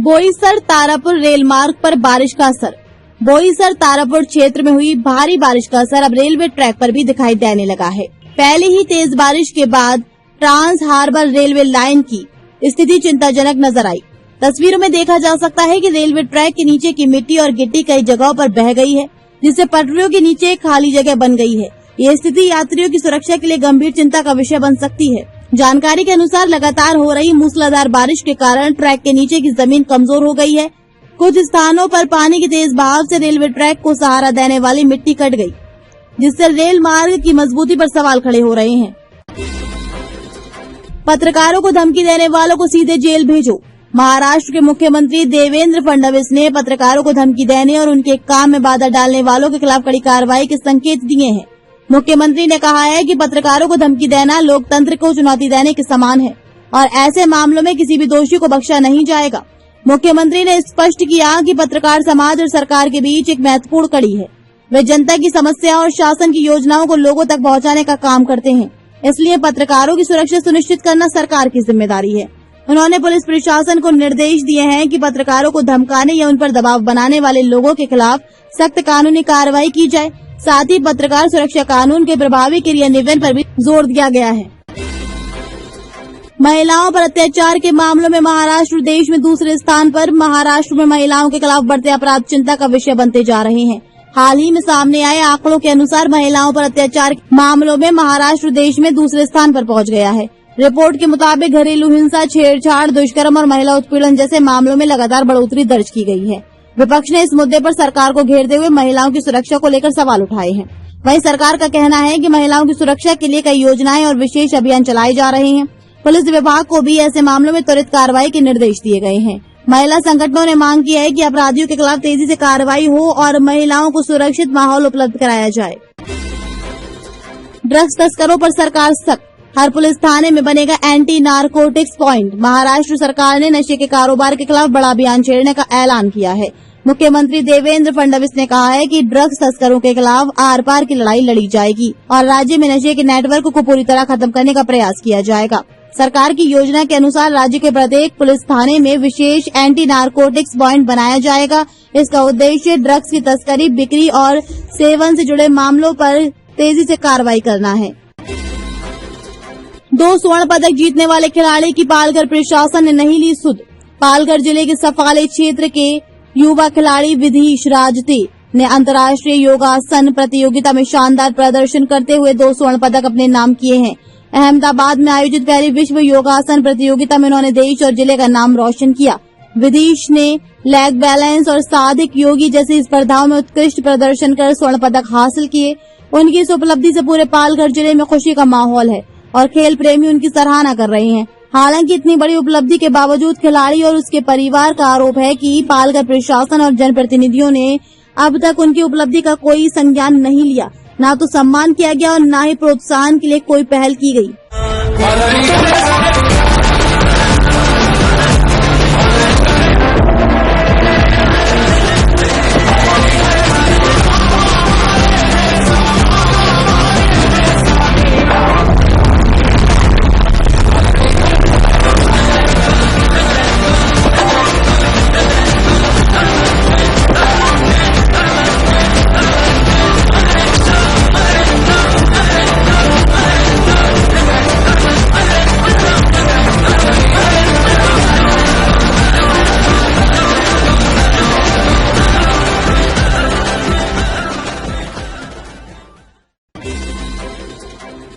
Boisar Tarapur rail मार्ग पर बारिश का असर। बोईसर तारापुर क्षेत्र में हुई भारी बारिश का असर अब रेलवे ट्रैक पर भी दिखाई देने लगा है। पहले ही तेज बारिश के बाद ट्रांस हार्बर रेलवे लाइन की स्थिति चिंताजनक नजर आई। तस्वीरों में देखा जा सकता है कि रेलवे ट्रैक के नीचे की मिट्टी और गिट्टी कई जगहों पर बह गई है, जिससे पटरियों के नीचे खाली जगह बन गई है। ये स्थिति यात्रियों की सुरक्षा के लिए गंभीर चिंता का विषय बन सकती है। जानकारी के अनुसार लगातार हो रही मूसलाधार बारिश के कारण ट्रैक के नीचे की जमीन कमजोर हो गई है। कुछ स्थानों पर पानी के तेज बहाव से रेलवे ट्रैक को सहारा देने वाली मिट्टी कट गई, जिससे रेल मार्ग की मजबूती पर सवाल खड़े हो रहे हैं। पत्रकारों को धमकी देने वालों को सीधे जेल भेजो। महाराष्ट्र के मुख्यमंत्री देवेंद्र फडणवीस ने पत्रकारों को धमकी देने और उनके काम में बाधा डालने वालों के खिलाफ कड़ी कार्रवाई के संकेत दिए हैं। मुख्यमंत्री ने कहा है कि पत्रकारों को धमकी देना लोकतंत्र को चुनौती देने के समान है और ऐसे मामलों में किसी भी दोषी को बख्शा नहीं जाएगा। मुख्यमंत्री ने स्पष्ट किया कि पत्रकार समाज और सरकार के बीच एक महत्वपूर्ण कड़ी है। वे जनता की समस्या और शासन की योजनाओं को लोगों तक पहुंचाने का काम करते हैं, इसलिए पत्रकारों की सुरक्षा सुनिश्चित करना सरकार की जिम्मेदारी है। उन्होंने पुलिस प्रशासन को निर्देश दिए हैं कि पत्रकारों को धमकाने या उन पर दबाव बनाने वाले लोगों के खिलाफ सख्त कानूनी कार्रवाई की जाए। साथ ही पत्रकार सुरक्षा कानून के प्रभावी क्रियान्वयन पर भी जोर दिया गया है। महिलाओं पर अत्याचार के मामलों में महाराष्ट्र देश में दूसरे स्थान पर। महाराष्ट्र में महिलाओं के खिलाफ बढ़ते अपराध चिंता का विषय बनते जा रहे हैं। हाल ही में सामने आए आंकड़ों के अनुसार महिलाओं पर अत्याचार के मामलों में महाराष्ट्र देश में दूसरे स्थान पर पहुंच गया है। रिपोर्ट के मुताबिक घरेलू हिंसा, छेड़छाड़, दुष्कर्म और महिला उत्पीड़न जैसे मामलों में लगातार बढ़ोतरी दर्ज की गई है। विपक्ष ने इस मुद्दे पर सरकार को घेरते हुए महिलाओं की सुरक्षा को लेकर सवाल उठाए हैं। वहीं सरकार का कहना है कि महिलाओं की सुरक्षा के लिए कई योजनाएं और विशेष अभियान चलाए जा रहे हैं। पुलिस विभाग को भी ऐसे मामलों में त्वरित कार्रवाई के निर्देश दिए गए हैं। महिला संगठनों ने मांग की है कि अपराधियों के खिलाफ तेजी से कार्रवाई हो और महिलाओं को सुरक्षित माहौल उपलब्ध कराया जाए। ड्रग्स तस्करों पर सरकार सख्त। हर पुलिस थाने में बनेगा एंटी नारकोटिक्स पॉइंट। महाराष्ट्र सरकार ने नशे के कारोबार के खिलाफ बड़ा अभियान छेड़ने का ऐलान किया है। मुख्यमंत्री देवेंद्र फडणवीस ने कहा है कि ड्रग्स तस्करों के खिलाफ आर पार की लड़ाई लड़ी जाएगी और राज्य में नशे के नेटवर्क को पूरी तरह खत्म करने का प्रयास किया जाएगा। सरकार की योजना के अनुसार राज्य के प्रत्येक पुलिस थाने में विशेष एंटी नारकोटिक्स पॉइंट बनाया जाएगा। इसका उद्देश्य ड्रग्स की तस्करी, बिक्री और सेवन से जुड़े मामलों पर तेजी से कार्रवाई करना है। 2 स्वर्ण पदक जीतने वाले खिलाड़ी की पालघर प्रशासन ने नहीं ली सुध। पालघर जिले के सफाले क्षेत्र के युवा खिलाड़ी विधीश राजते ने अंतर्राष्ट्रीय योगासन प्रतियोगिता में शानदार प्रदर्शन करते हुए 2 स्वर्ण पदक अपने नाम किए हैं। अहमदाबाद में आयोजित पहली विश्व योगासन प्रतियोगिता में उन्होंने देश और जिले का नाम रोशन किया। विधीश ने लेग बैलेंस और साधिक योगी जैसी स्पर्धाओं में उत्कृष्ट प्रदर्शन कर स्वर्ण पदक हासिल किए। उनकी इस उपलब्धि से पूरे पालघर जिले में खुशी का माहौल है और खेल प्रेमी उनकी सराहना कर रहे हैं। हालांकि इतनी बड़ी उपलब्धि के बावजूद खिलाड़ी और उसके परिवार का आरोप है कि पालघर प्रशासन और जनप्रतिनिधियों ने अब तक उनकी उपलब्धि का कोई संज्ञान नहीं लिया, ना तो सम्मान किया गया और न ही प्रोत्साहन के लिए कोई पहल की गई।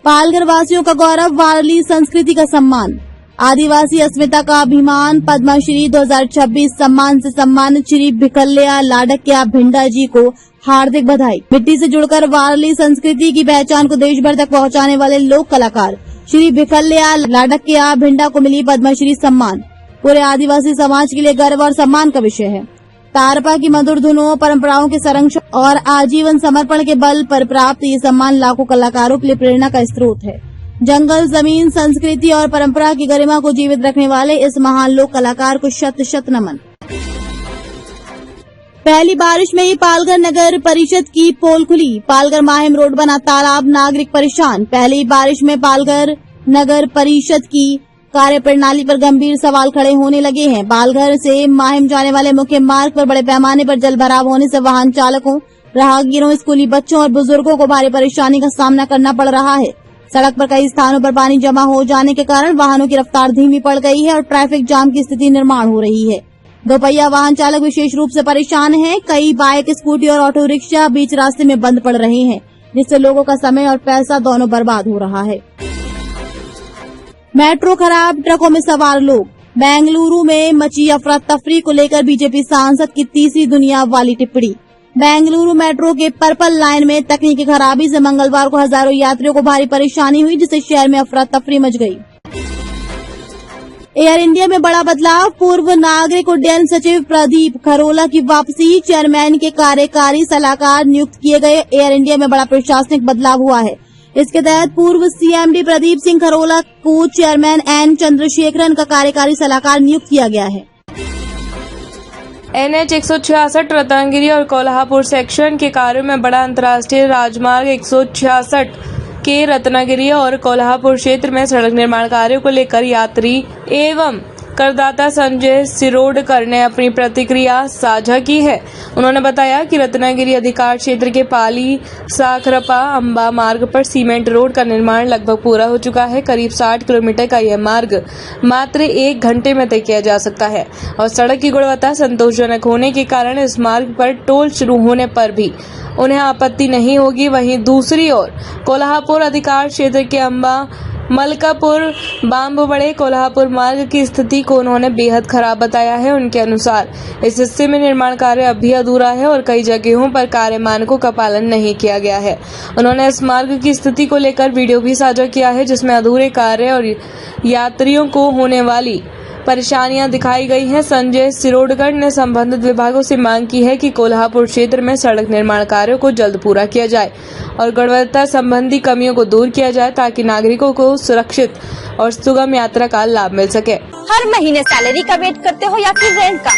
पालघर वासियों का गौरव, वारली संस्कृति का सम्मान। आदिवासी अस्मिता का अभिमान पद्मश्री 2026 सम्मान से सम्मानित श्री भिकल्या लाडक्या भिंडा जी को हार्दिक बधाई। मिट्टी से जुड़कर वारली संस्कृति की पहचान को देश भर तक पहुंचाने वाले लोक कलाकार श्री भिकल्या लाडक्या भिंडा को मिली पद्मश्री सम्मान पूरे आदिवासी समाज के लिए गर्व और सम्मान का विषय है। तारपा की मधुर धुनों, परंपराओं के संरक्षण और आजीवन समर्पण के बल पर प्राप्त ये सम्मान लाखों कलाकारों के लिए प्रेरणा का स्रोत है। जंगल, जमीन, संस्कृति और परंपरा की गरिमा को जीवित रखने वाले इस महान लोक कलाकार को शत शत नमन। पहली बारिश में ही पालघर नगर परिषद की पोल खुली। पालघर माहिम रोड बना तालाब, नागरिक परेशान। पहली बारिश में पालघर नगर परिषद की कार्य प्रणाली पर गंभीर सवाल खड़े होने लगे हैं। पालघर से माहिम जाने वाले मुख्य मार्ग पर बड़े पैमाने पर जल भराव होने से वाहन चालकों, राहगीरों, स्कूली बच्चों और बुजुर्गों को भारी परेशानी का सामना करना पड़ रहा है। सड़क पर कई स्थानों पर पानी जमा हो जाने के कारण वाहनों की रफ्तार धीमी पड़ गई है और ट्रैफिक जाम की स्थिति निर्माण हो रही है। दोपहिया वाहन चालक विशेष रूप से परेशान हैं। कई बाइक, स्कूटी और ऑटो रिक्शा बीच रास्ते में बंद पड़ रहे हैं, जिससे लोगों का समय और पैसा दोनों बर्बाद हो रहा है। मेट्रो खराब, ट्रकों में सवार लोग। बेंगलुरु में मची अफरा तफरी को लेकर बीजेपी सांसद की तीसरी दुनिया वाली टिप्पणी। बेंगलुरु मेट्रो के पर्पल लाइन में तकनीकी खराबी से मंगलवार को हजारों यात्रियों को भारी परेशानी हुई, जिससे शहर में अफरा तफरी मच गई। एयर इंडिया में बड़ा बदलाव। पूर्व नागरिक उड्डयन सचिव प्रदीप खरोला की वापसी, चेयरमैन के कार्यकारी सलाहकार नियुक्त किए गए। एयर इंडिया में बड़ा प्रशासनिक बदलाव हुआ है। इसके तहत पूर्व सीएमडी प्रदीप सिंह खरोला को चेयरमैन एन चंद्रशेखरन का कार्यकारी सलाहकार नियुक्त किया गया है। NH 166 रत्नागिरी और कोल्हापुर सेक्शन के कार्यों में बड़ा। अंतर्राष्ट्रीय राजमार्ग 166 के रत्नागिरी और कोल्हापुर क्षेत्र में सड़क निर्माण कार्यों को लेकर यात्री एवं करदाता संजय सिरोडकर ने अपनी प्रतिक्रिया साझा की है। उन्होंने बताया कि रत्नागिरी अधिकार क्षेत्र के पाली साखरपा अंबा मार्ग पर सीमेंट रोड का निर्माण लगभग पूरा हो चुका है। करीब 60 किलोमीटर का यह मार्ग मात्र 1 घंटे में तय किया जा सकता है और सड़क की गुणवत्ता संतोषजनक होने के कारण इस मार्ग पर टोल शुरू होने पर भी उन्हें आपत्ति नहीं होगी। वहीं दूसरी ओर कोल्हापुर अधिकार क्षेत्र के अंबा मलकापुर बांबवड़े कोल्हापुर मार्ग की स्थिति को उन्होंने बेहद खराब बताया है। उनके अनुसार इस हिस्से में निर्माण कार्य अभी अधूरा है और कई जगहों पर कार्य मानकों का पालन नहीं किया गया है। उन्होंने इस मार्ग की स्थिति को लेकर वीडियो भी साझा किया है, जिसमें अधूरे कार्य और यात्रियों को होने वाली परेशानियां दिखाई गई हैं। संजय सिरोडकर ने संबंधित विभागों से मांग की है कि कोल्हापुर क्षेत्र में सड़क निर्माण कार्यों को जल्द पूरा किया जाए और गुणवत्ता संबंधी कमियों को दूर किया जाए, ताकि नागरिकों को सुरक्षित और सुगम यात्रा का लाभ मिल सके। हर महीने सैलरी का वेट करते हो या फिर रेंट का?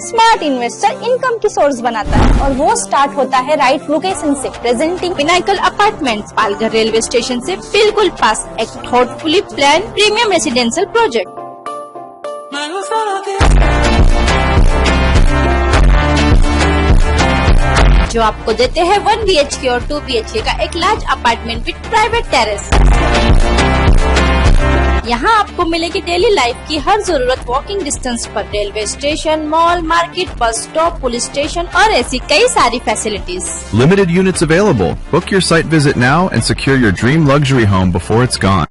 स्मार्ट इन्वेस्टर इनकम की सोर्स बनाता है और वो स्टार्ट होता है राइट लोकेशन से। Presenting Pinnacle apartments, Palghar railway station से बिल्कुल पास, एक thoughtfully plan premium residential project. जो आपको देते हैं 1 BHK और 2 BHK का एक large apartment with private terrace. यहाँ आपको मिलेगी डेली लाइफ की हर जरूरत वॉकिंग डिस्टेंस पर। Railway station, mall, market, bus stop, police station और ऐसी कई सारी facilities. Limited units available. Book your site visit now and secure your dream luxury home before it's gone.